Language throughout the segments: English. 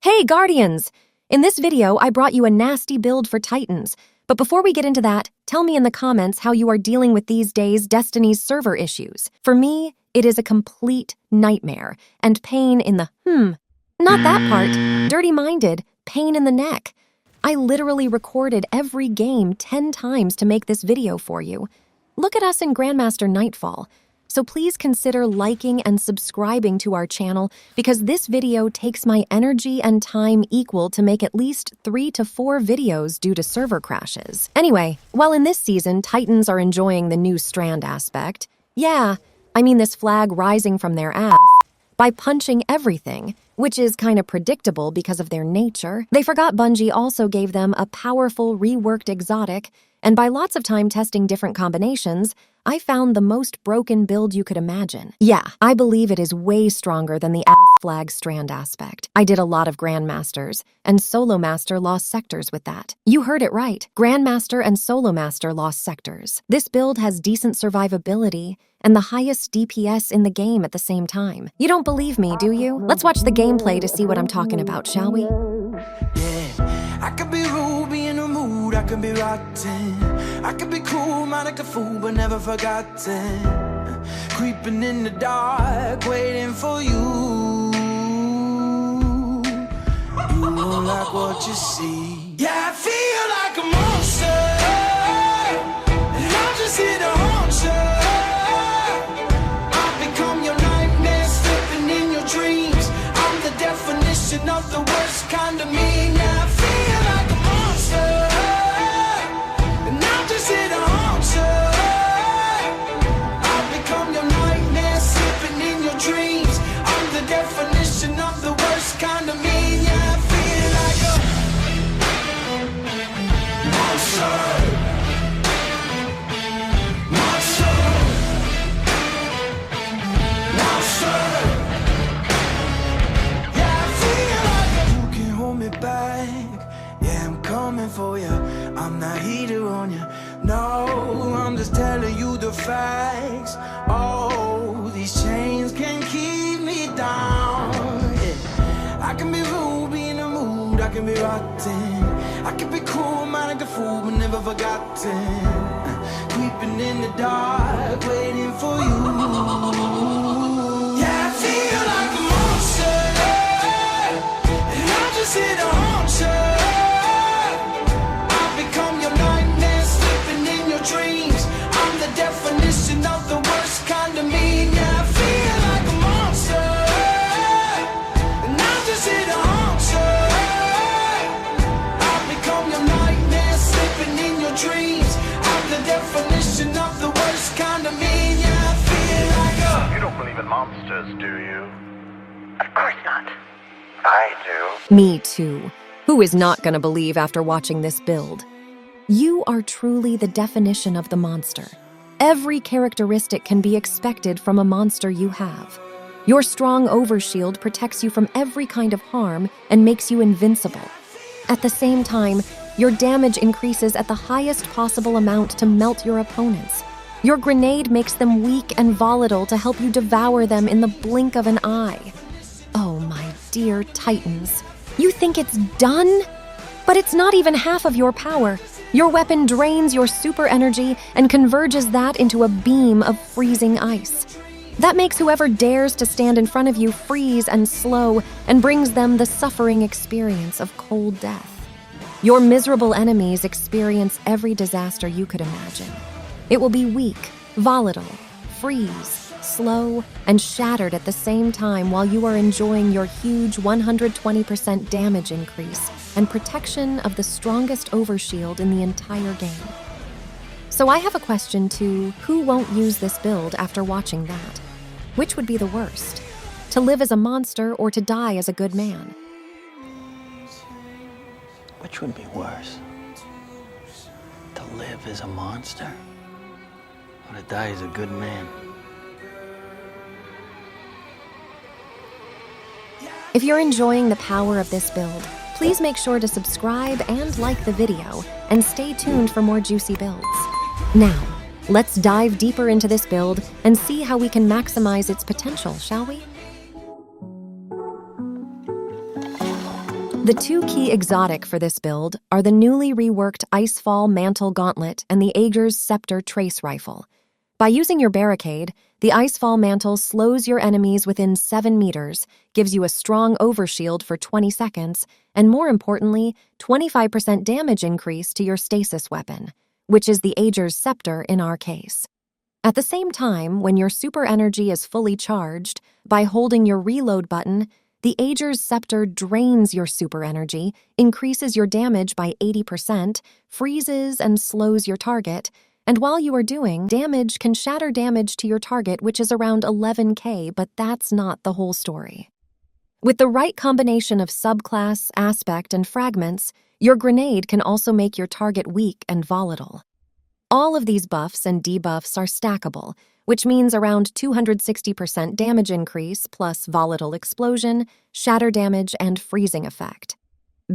Hey Guardians! In this video, I brought you a nasty build for Titans. But before we get into that, tell me in the comments how you are dealing with these days Destiny's server issues. For me, it is a complete nightmare, and pain in the not that part, dirty-minded, pain in the neck. I literally recorded every game 10 times to make this video for you. Look at us in Grandmaster Nightfall. So please consider liking and subscribing to our channel because this video takes my energy and time equal to make at least 3 to 4 videos due to server crashes. Anyway, while in this season Titans are enjoying the new STRAND aspect, this flag rising from their ass, by punching everything, which is kind of predictable because of their nature, they forgot Bungie also gave them a powerful reworked exotic, and by lots of time testing different combinations, I found the most broken build you could imagine. Yeah, I believe it is way stronger than the ass flag STRAND aspect. I did a lot of Grandmasters, and Solo Master lost sectors with that. You heard it right. Grandmaster and Solo Master lost sectors. This build has decent survivability and the highest DPS in the game at the same time. You don't believe me, do you? Let's watch the gameplay to see what I'm talking about, shall we? Yeah, I could be rude, be in the mood, I could be rotten. I could be cool, mind like a fool, but never forgotten. Creeping in the dark, waiting for you. You don't like what you see. Yeah, I feel like a monster, and I'm just here to haunt you. I've become your nightmare, slipping in your dreams. I'm the definition of the worst kind of me. Yeah, I feel like a monster, and I'm just here to haunt you. I've become your nightmare, slipping in your dreams. I'm the definition of the worst kind of me. Yeah, I feel like a monster. For you, I'm not heater on you. No, I'm just telling you the facts. Oh, these chains can keep me down. Yeah. I can be rude, be in the mood, I can be rotten. I can be cool, mind like a fool, but never forgotten. Creeping in the dark, waiting for you. Yeah, I feel like a monster, and I'm just here to haunt you. Dreams, I'm the definition of the worst kind of me. Yeah, I feel like a monster, and I'm just here to haunt you. I've become your nightmare, slipping in your dreams. I'm the definition of the worst kind of me. Yeah, I feel like a... You don't believe in monsters, do you? Of course not. I do. Me too. Who is not gonna believe after watching this build? You are truly the definition of the monster. Every characteristic can be expected from a monster you have. Your strong overshield protects you from every kind of harm and makes you invincible. At the same time, your damage increases at the highest possible amount to melt your opponents. Your grenade makes them weak and volatile to help you devour them in the blink of an eye. Oh my dear Titans, you think it's done? But it's not even half of your power. Your weapon drains your super energy and converges that into a beam of freezing ice. That makes whoever dares to stand in front of you freeze and slow and brings them the suffering experience of cold death. Your miserable enemies experience every disaster you could imagine. It will be weak, volatile, freeze, slow, and shattered at the same time while you are enjoying your huge 120% damage increase and protection of the strongest overshield in the entire game. So I have a question to who won't use this build after watching that? Which would be the worst? To live as a monster or to die as a good man? Which would be worse? To live as a monster or to die as a good man? If you're enjoying the power of this build, please make sure to subscribe and like the video, and stay tuned for more juicy builds. Now, let's dive deeper into this build and see how we can maximize its potential, shall we? The two key exotic for this build are the newly reworked Icefall Mantle Gauntlet and the Ager's Scepter Trace Rifle. By using your barricade, the Icefall Mantle slows your enemies within 7 meters, gives you a strong overshield for 20 seconds, and more importantly, 25% damage increase to your stasis weapon, which is the Ager's Scepter in our case. At the same time, when your super energy is fully charged, by holding your reload button, the Ager's Scepter drains your super energy, increases your damage by 80%, freezes and slows your target, and while you are doing damage can shatter damage to your target, which is around 11k, but that's not the whole story. With the right combination of subclass, aspect, and fragments, your grenade can also make your target weak and volatile. All of these buffs and debuffs are stackable, which means around 260% damage increase plus volatile explosion, shatter damage, and freezing effect.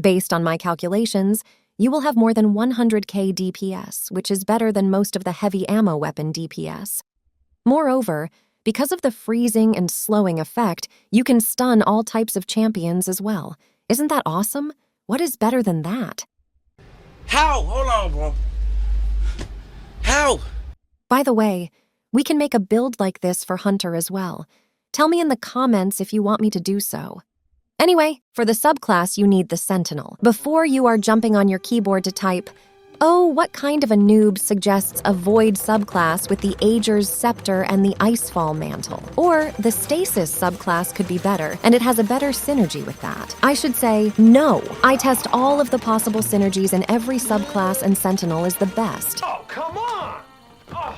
Based on my calculations, you will have more than 100k DPS, which is better than most of the heavy ammo weapon DPS. Moreover, because of the freezing and slowing effect, you can stun all types of champions as well. Isn't that awesome? What is better than that? How? Hold on, bro. How? By the way, we can make a build like this for Hunter as well. Tell me in the comments if you want me to do so. Anyway, for the subclass, you need the Sentinel. Before you are jumping on your keyboard to type, "Oh, what kind of a noob suggests a void subclass with the Ager's Scepter and the Icefall Mantle?" Or the Stasis subclass could be better, and it has a better synergy with that. I should say, no. I test all of the possible synergies and every subclass, and Sentinel is the best. Oh, come on! Oh.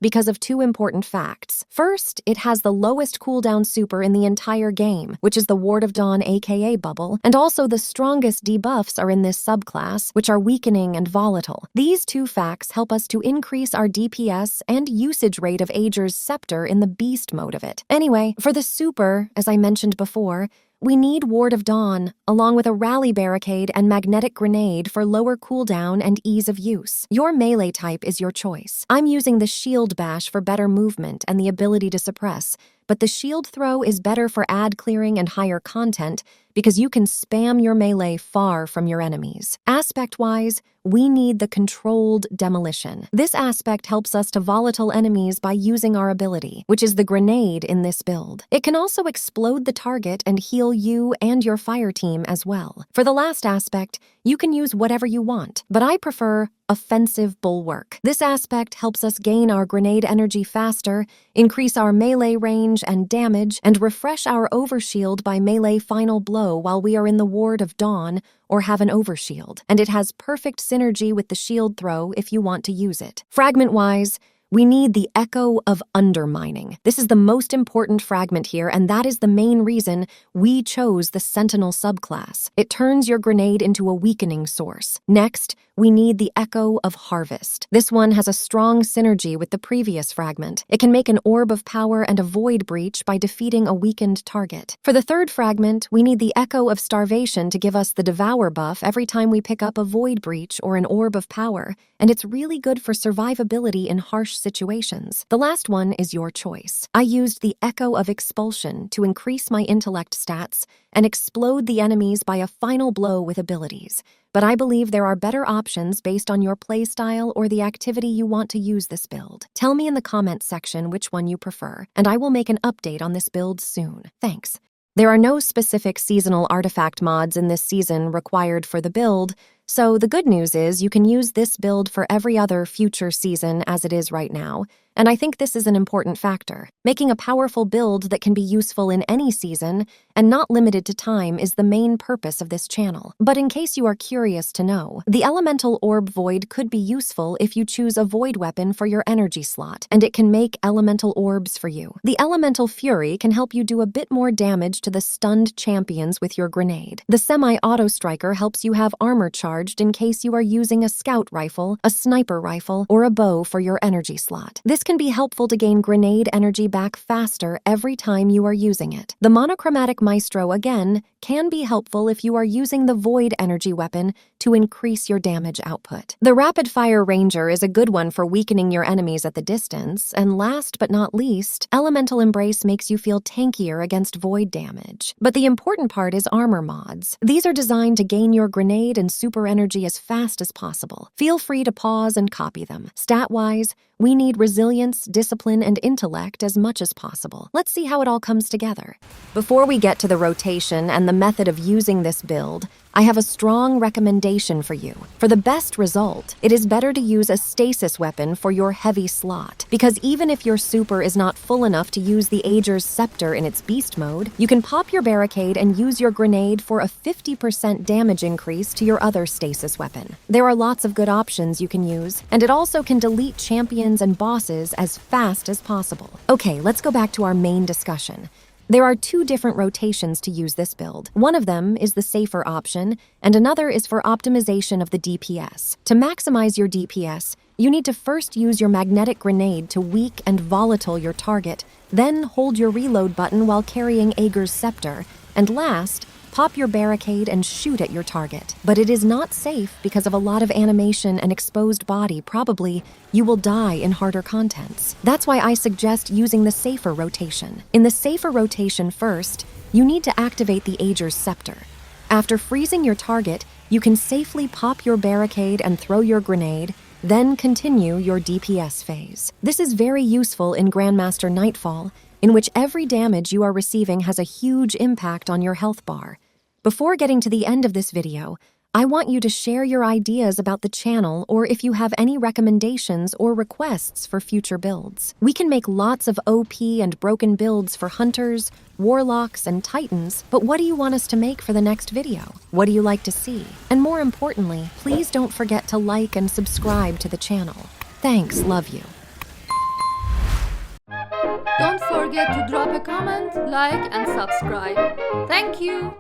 Because of two important facts. First, it has the lowest cooldown super in the entire game, which is the Ward of Dawn aka Bubble, and also the strongest debuffs are in this subclass, which are weakening and volatile. These two facts help us to increase our DPS and usage rate of Ager's Scepter in the beast mode of it. Anyway, for the super, as I mentioned before, we need Ward of Dawn, along with a rally barricade and magnetic grenade for lower cooldown and ease of use. Your melee type is your choice. I'm using the shield bash for better movement and the ability to suppress, but the shield throw is better for ad clearing and higher content because you can spam your melee far from your enemies. Aspect-wise, we need the controlled demolition. This aspect helps us to volatile enemies by using our ability, which is the grenade in this build. It can also explode the target and heal you and your fire team as well. For the last aspect, you can use whatever you want, but I prefer Offensive Bulwark. This aspect helps us gain our grenade energy faster, increase our melee range and damage, and refresh our overshield by melee final blow while we are in the Ward of Dawn or have an overshield. And it has perfect synergy with the shield throw if you want to use it. Fragment-wise, we need the Echo of Undermining. This is the most important fragment here, and that is the main reason we chose the Sentinel subclass. It turns your grenade into a weakening source. Next, we need the Echo of Harvest. This one has a strong synergy with the previous fragment. It can make an orb of power and a void breach by defeating a weakened target. For the third fragment, we need the Echo of Starvation to give us the Devour buff every time we pick up a void breach or an orb of power, and it's really good for survivability in harsh situations. The last one is your choice. I used the Echo of Expulsion to increase my intellect stats and explode the enemies by a final blow with abilities, but I believe there are better options based on your playstyle or the activity you want to use this build. Tell me in the comments section which one you prefer, and I will make an update on this build soon. Thanks. There are no specific seasonal artifact mods in this season required for the build, so the good news is you can use this build for every other future season as it is right now, and I think this is an important factor. Making a powerful build that can be useful in any season and not limited to time is the main purpose of this channel. But in case you are curious to know, the Elemental Orb Void could be useful if you choose a Void weapon for your energy slot, and it can make elemental orbs for you. The Elemental Fury can help you do a bit more damage to the stunned champions with your grenade. The Semi-Auto Striker helps you have armor charged in case you are using a scout rifle, a sniper rifle, or a bow for your energy slot. This can be helpful to gain grenade energy back faster every time you are using it. The Monochromatic Maestro, again, can be helpful if you are using the Void energy weapon to increase your damage output. The Rapid-Fire Ranger is a good one for weakening your enemies at the distance, and last but not least, Elemental Embrace makes you feel tankier against void damage. But the important part is armor mods. These are designed to gain your grenade and super energy as fast as possible. Feel free to pause and copy them. Stat-wise, we need resilience, discipline, and intellect as much as possible. Let's see how it all comes together. Before we get to the rotation and the method of using this build, I have a strong recommendation for you. For the best result, it is better to use a stasis weapon for your heavy slot, because even if your super is not full enough to use the Ager's Scepter in its beast mode, you can pop your barricade and use your grenade for a 50% damage increase to your other stasis weapon. There are lots of good options you can use, and it also can delete champions and bosses as fast as possible. Okay, let's go back to our main discussion. There are 2 different rotations to use this build. One of them is the safer option, and another is for optimization of the DPS. To maximize your DPS, you need to first use your magnetic grenade to weak and volatile your target, then hold your reload button while carrying Ager's Scepter, and last, pop your barricade and shoot at your target. But it is not safe because of a lot of animation and exposed body. Probably, you will die in harder contents. That's why I suggest using the safer rotation. In the safer rotation first, you need to activate the Ager's Scepter. After freezing your target, you can safely pop your barricade and throw your grenade, then continue your DPS phase. This is very useful in Grandmaster Nightfall, in which every damage you are receiving has a huge impact on your health bar. Before getting to the end of this video, I want you to share your ideas about the channel or if you have any recommendations or requests for future builds. We can make lots of OP and broken builds for hunters, warlocks, and titans, but what do you want us to make for the next video? What do you like to see? And more importantly, please don't forget to like and subscribe to the channel. Thanks, love you. Don't forget to drop a comment, like and subscribe. Thank you!